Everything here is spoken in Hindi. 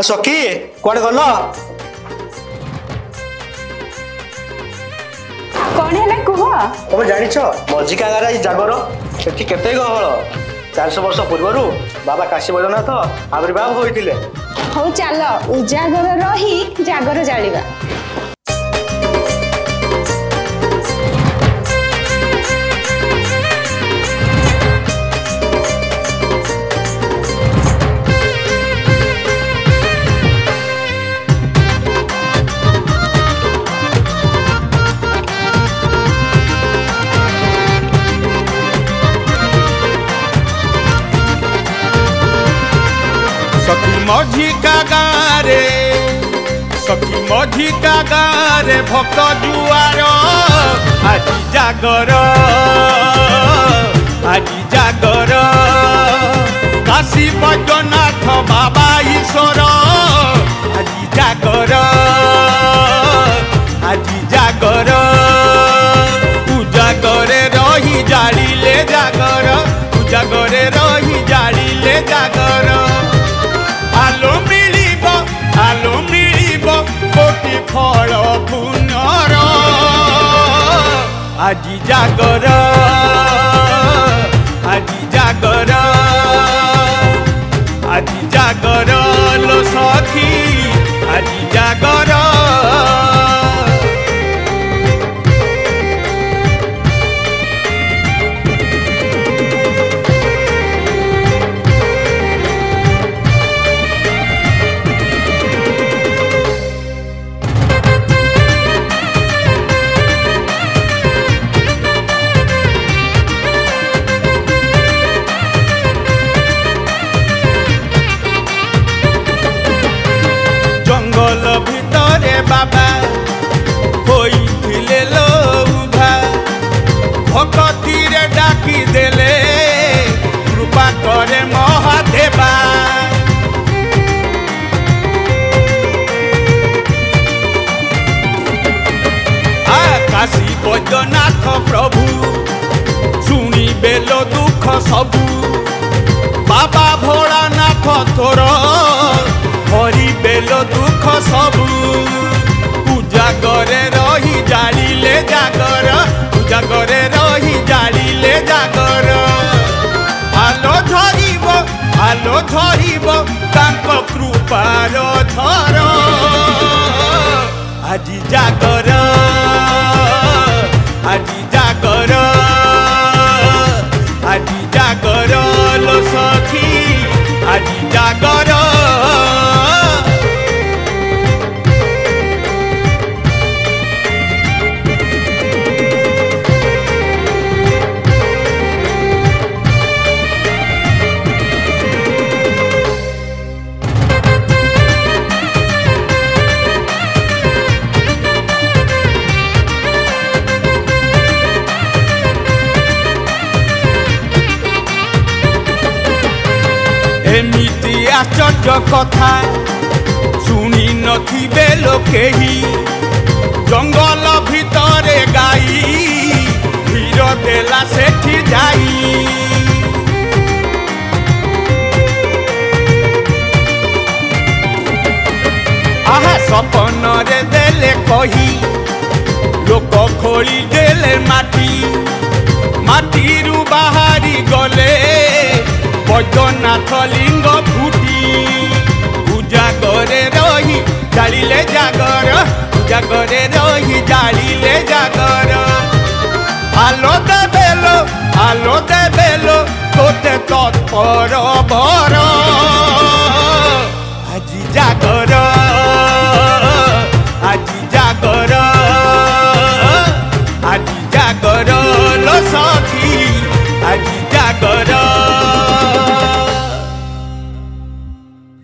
सखी कुआडे गल कौन है कुह तुम जानिछ मझी कागारा जागर सेठी केते गहल 400 वर्ष पूर्व बाबा काशी बैद्यनाथ आविर्भाव होइतिले। हौ चल उजागर रही जागर जालिबा। सखी मझी का गारे भक्त जुआर आज जागर काशी बैद्यनाथ बाबा ईश्वर आज जागर उजागरे रही जाड़िले जागर उजागरे रही जाड़िले जागर आलो मिलिब कोटि फल पुनर আজি जागर लो सखी আজি जागर। बाबा होइथिले लो उभा भक्ति रे डाकी देले कृपा करे महादेवा। काशी बैद्यनाथ प्रभु शुणिबे लो दुख सबू बाबा भोलानाथ तोर हरिबे लो दुख सबू उजागरे रही जाड़िले जागर उजागरे रही जाड़िले जागर आलो धरिब तांको कृपार धर আজি जागर लो सखी আজি जागर। एमिति आश्चर्य कथा शुणी नथिबे लोकेही जंगल भितरे गाई भीर देला सेठी जाई आहा सपन रे देले कही लोक खोली देले माटी रु बाहरी गले बैद्यनाथ लिंग फुटी उजागरे रही जाड़िले जागर उजागरे रही जाड़िले जागर आलो देबेलो तोते तत्पर भर আজি जागर।